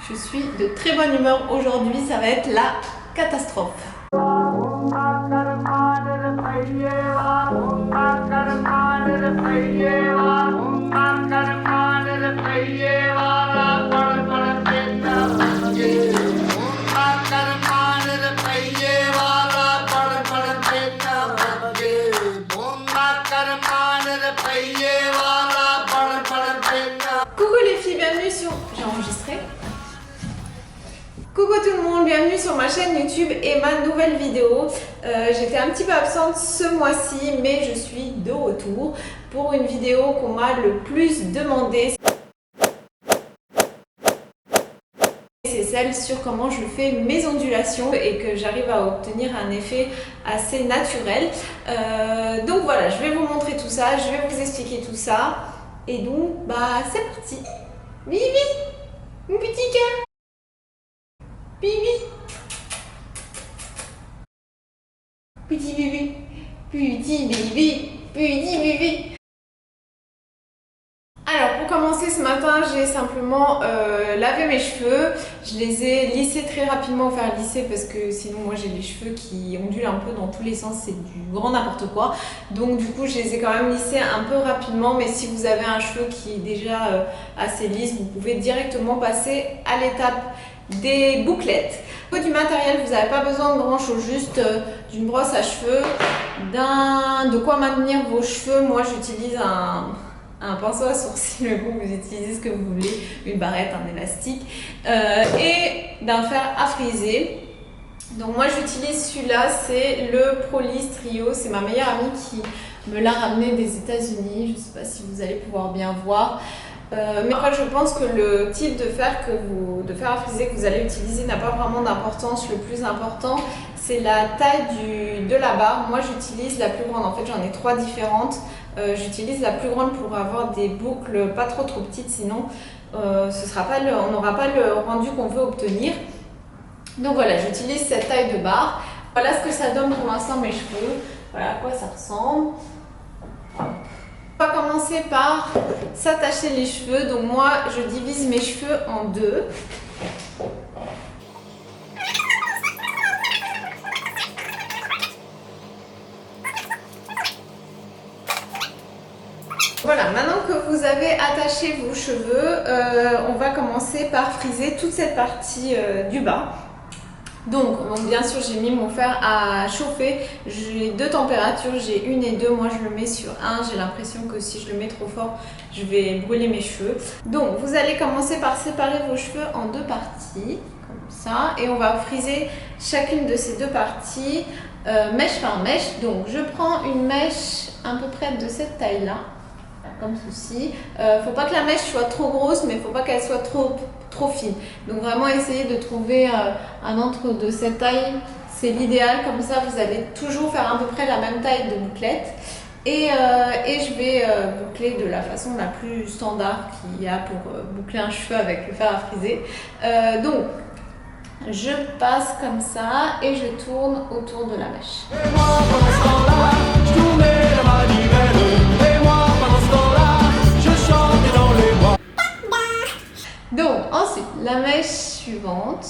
Je suis de très bonne humeur aujourd'hui, ça va être la catastrophe. Coucou les filles, bienvenue sur... J'ai enregistré. Coucou tout le monde, bienvenue sur ma chaîne YouTube et ma nouvelle vidéo. J'étais un petit peu absente ce mois-ci, mais je suis de retour pour une vidéo qu'on m'a le plus demandée. C'est celle sur comment je fais mes ondulations et que j'arrive à obtenir un effet assez naturel. Donc voilà, je vais vous montrer tout ça, je vais vous expliquer tout ça. Et donc, bah c'est parti. Bibi, mon petit cœur. Bibi. Petit bébé. Petit bébé. Petit bébé. Alors pour commencer ce matin, j'ai simplement lavé mes cheveux. Je les ai lissés très rapidement, faire lisser parce que sinon moi j'ai les cheveux qui ondulent un peu dans tous les sens, c'est du grand n'importe quoi. Donc du coup je les ai quand même lissés un peu rapidement, mais si vous avez un cheveu qui est déjà assez lisse, vous pouvez directement passer à l'étape des bouclettes. Au niveau du matériel, vous n'avez pas besoin de grand chose, juste d'une brosse à cheveux, de quoi maintenir vos cheveux. Moi j'utilise un pinceau à sourcils, mais bon, vous utilisez ce que vous voulez, une barrette, un élastique, et d'un fer à friser. Donc moi j'utilise celui-là, c'est le Proliss Trio, c'est ma meilleure amie qui me l'a ramené des États-Unis. Je ne sais pas si vous allez pouvoir bien voir. Mais après je pense que le type de fer à friser que vous allez utiliser n'a pas vraiment d'importance. Le plus important c'est la taille de la barre. Moi j'utilise la plus grande, en fait j'en ai 3 différentes. J'utilise la plus grande pour avoir des boucles pas trop petites, sinon on n'aura pas le rendu qu'on veut obtenir. Donc voilà, j'utilise cette taille de barre. Voilà ce que ça donne pour l'instant mes cheveux. Voilà à quoi ça ressemble. On va commencer par s'attacher les cheveux. Donc moi je divise mes cheveux en deux. Voilà, maintenant que vous avez attaché vos cheveux, on va commencer par friser toute cette partie du bas. Donc bien sûr j'ai mis mon fer à chauffer, j'ai 2 températures, j'ai 1 et 2, moi je le mets sur 1, j'ai l'impression que si je le mets trop fort, je vais brûler mes cheveux. Donc vous allez commencer par séparer vos cheveux en 2 parties, comme ça, et on va friser chacune de ces 2 parties, mèche par mèche. Donc je prends une mèche à peu près de cette taille-là, comme ceci. Faut pas que la mèche soit trop grosse, mais faut pas qu'elle soit trop fine. Donc vraiment essayer de trouver un entre de cette taille, c'est l'idéal. Comme ça vous allez toujours faire à peu près la même taille de bouclette. Et je vais boucler de la façon la plus standard qu'il y a pour boucler un cheveu avec le fer à friser. Donc je passe comme ça et je tourne autour de la mèche. Donc ensuite la mèche suivante,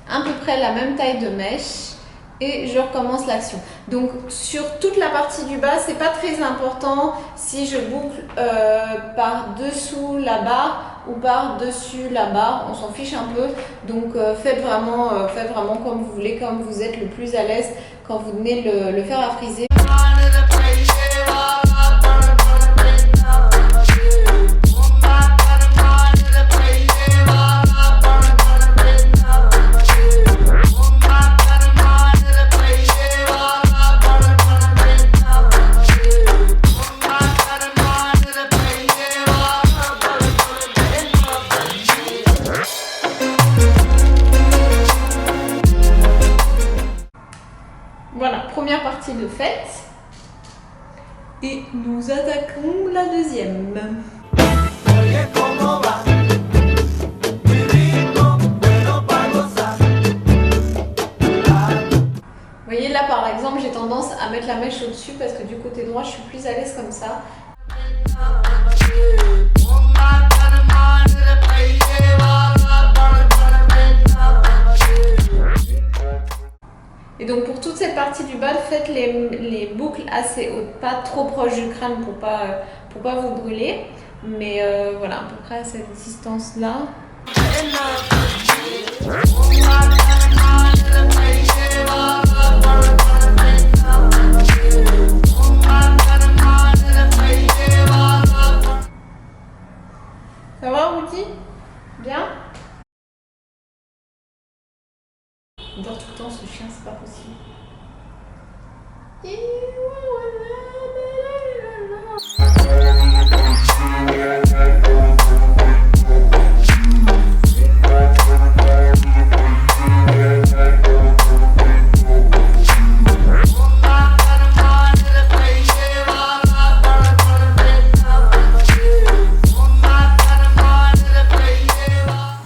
à peu près la même taille de mèche, et je recommence l'action. Donc sur toute la partie du bas, c'est pas très important si je boucle par dessous la barre ou par dessus la barre, on s'en fiche un peu. Donc faites vraiment comme vous voulez, comme vous êtes le plus à l'aise quand vous tenez le fer à friser. Voilà, première partie de faite. Et nous attaquons la deuxième. Vous voyez là par exemple, j'ai tendance à mettre la mèche au-dessus parce que du côté droit, je suis plus à l'aise comme ça. les boucles assez hautes, pas trop proches du crâne pour pas vous brûler. Mais voilà, à peu près à cette distance-là. Ça va, Rudy? Bien? Il dort tout le temps, ce chien, c'est pas possible.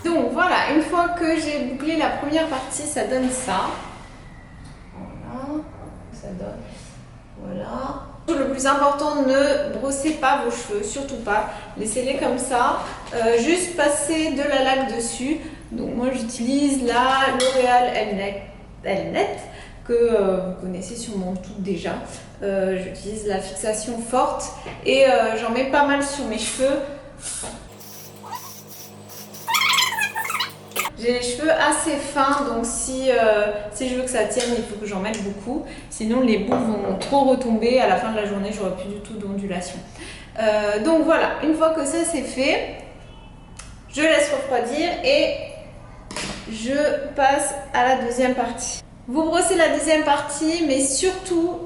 Donc voilà, une fois que j'ai bouclé la première partie, ça donne ça. Voilà, ça donne. Voilà. Le plus important, ne brossez pas vos cheveux, surtout pas. Laissez-les comme ça. Juste passer de la laque dessus. Donc moi j'utilise la L'Oréal Elnet que vous connaissez sûrement toutes déjà. J'utilise la fixation forte et j'en mets pas mal sur mes cheveux. J'ai les cheveux assez fins, donc si je veux que ça tienne, il faut que j'en mette beaucoup. Sinon, les boucles vont trop retomber. À la fin de la journée, j'aurai plus du tout d'ondulation. Donc voilà, une fois que ça c'est fait, je laisse refroidir et je passe à la deuxième partie. Vous brossez la deuxième partie, mais surtout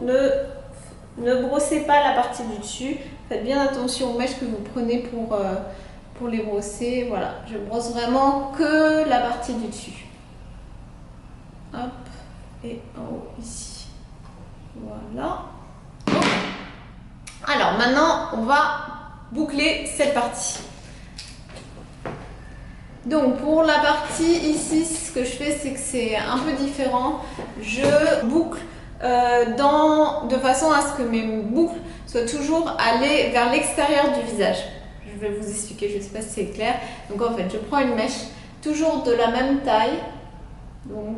ne brossez pas la partie du dessus. Faites bien attention aux mèches que vous prenez pour les brosser. Voilà, je brosse vraiment que la partie du dessus. Hop, et en haut ici. Voilà. Alors maintenant, on va boucler cette partie. Donc pour la partie ici, ce que je fais, c'est que c'est un peu différent. Je boucle de façon à ce que mes boucles soient toujours allées vers l'extérieur du visage. Je vais vous expliquer, je ne sais pas si c'est clair. Donc en fait, je prends une mèche toujours de la même taille, donc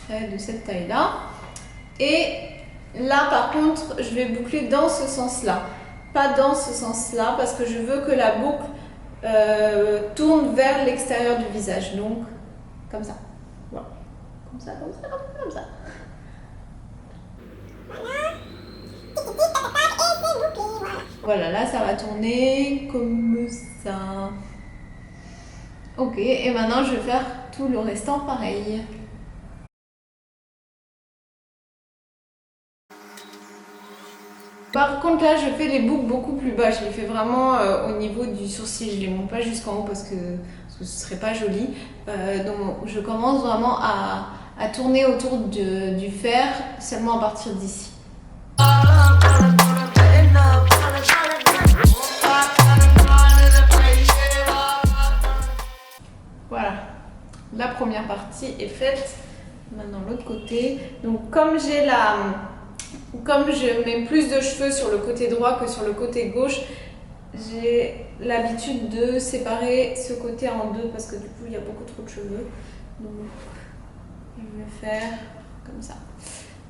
de cette taille-là. Et là, par contre, je vais boucler dans ce sens-là, pas dans ce sens-là, parce que je veux que la boucle tourne vers l'extérieur du visage. Donc, comme ça. Voilà. Comme ça, comme ça, comme ça. Voilà, là ça va tourner comme ça. Ok, et maintenant je vais faire tout le restant pareil. Par contre là je fais les boucles beaucoup plus bas, je les fais vraiment au niveau du sourcil, je les monte pas jusqu'en haut parce que ce serait pas joli. Donc je commence vraiment à tourner autour du fer seulement à partir d'ici. Voilà, la première partie est faite. Maintenant l'autre côté. Donc comme je mets plus de cheveux sur le côté droit que sur le côté gauche, j'ai l'habitude de séparer ce côté en deux parce que du coup il y a beaucoup trop de cheveux. Donc je vais faire comme ça.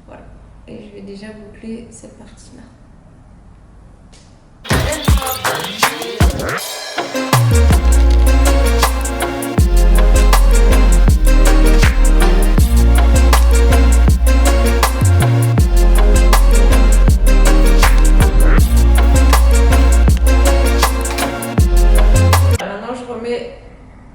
Voilà. Et je vais déjà boucler cette partie-là.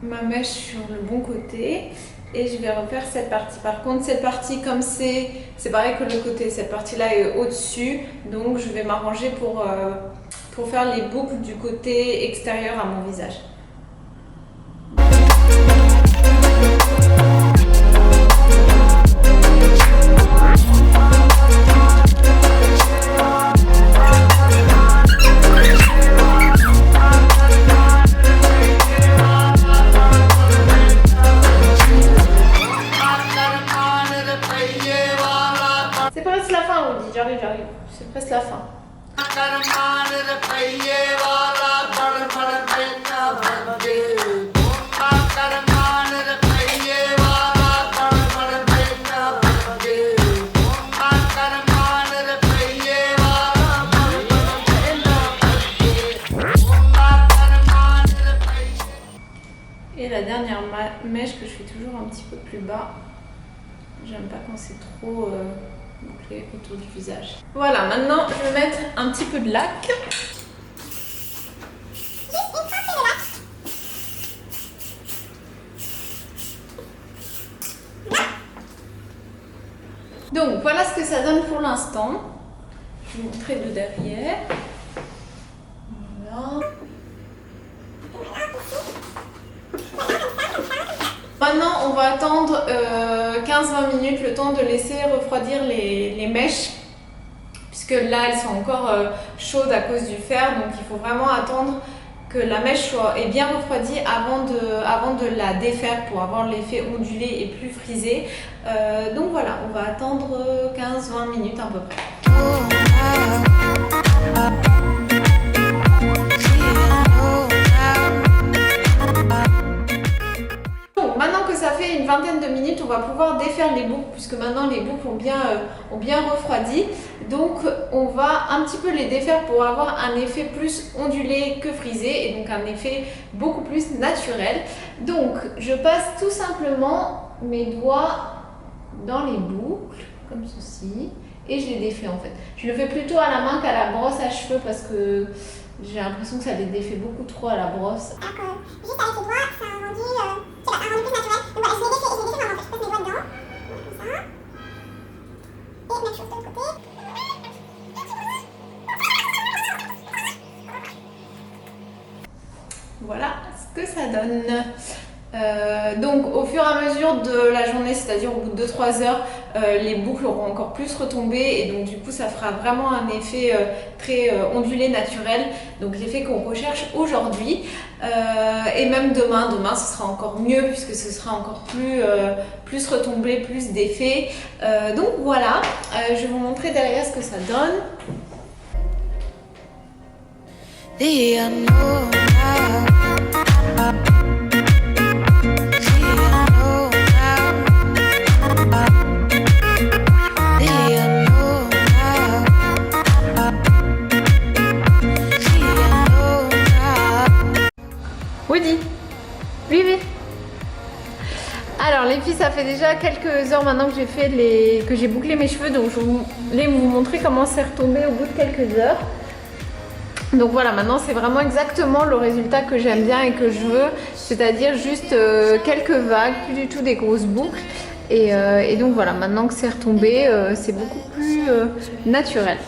Ma mèche sur le bon côté et je vais refaire cette partie. Par contre cette partie, comme c'est pareil que le côté, cette partie là est au-dessus, donc je vais m'arranger pour faire les boucles du côté extérieur à mon visage. C'est presque la fin, Rudy, j'arrive. C'est presque la fin. dernière mèche que je fais toujours un petit peu plus bas. J'aime pas quand c'est trop bouclé autour du visage. Voilà, maintenant je vais mettre un petit peu de lac. Donc voilà ce que ça donne pour l'instant. Je vais vous montrer de derrière. Voilà. Maintenant on va attendre 15-20 minutes, le temps de laisser refroidir les mèches. Puisque là elles sont encore chaudes à cause du fer, donc il faut vraiment attendre que la mèche est bien refroidie avant de la défaire pour avoir l'effet ondulé et plus frisé. Donc voilà, on va attendre 15-20 minutes à peu près. Donc maintenant que ça fait une vingtaine de minutes, on va pouvoir défaire les boucles puisque maintenant les boucles ont bien refroidi. Donc on va un petit peu les défaire pour avoir un effet plus ondulé que frisé et donc un effet beaucoup plus naturel. Donc je passe tout simplement mes doigts dans les boucles comme ceci et je les défais en fait. Je le fais plutôt à la main qu'à la brosse à cheveux parce que j'ai l'impression que ça les défait beaucoup trop à la brosse. D'accord. Juste avec les doigts, ça a un rendu plus naturel. Donc voilà, je les défais vraiment en fait. Je passe mes doigts dedans. Comme ça. Et même chose de l'autre côté. Voilà ce que ça donne. Donc au fur et à mesure de la journée, c'est-à-dire au bout de 2-3 heures, les boucles auront encore plus retombé et donc du coup ça fera vraiment un effet très ondulé naturel, donc l'effet qu'on recherche aujourd'hui et même demain ce sera encore mieux puisque ce sera encore plus retombé, plus d'effet. Donc voilà, je vais vous montrer derrière ce que ça donne. Woody, oui, oui. Alors les filles, ça fait déjà quelques heures maintenant que j'ai bouclé mes cheveux, donc je voulais vous montrer comment c'est retombé au bout de quelques heures. Donc voilà, maintenant c'est vraiment exactement le résultat que j'aime bien et que je veux, c'est-à-dire juste quelques vagues, plus du tout des grosses boucles. Et donc voilà, maintenant que c'est retombé, c'est beaucoup plus naturel.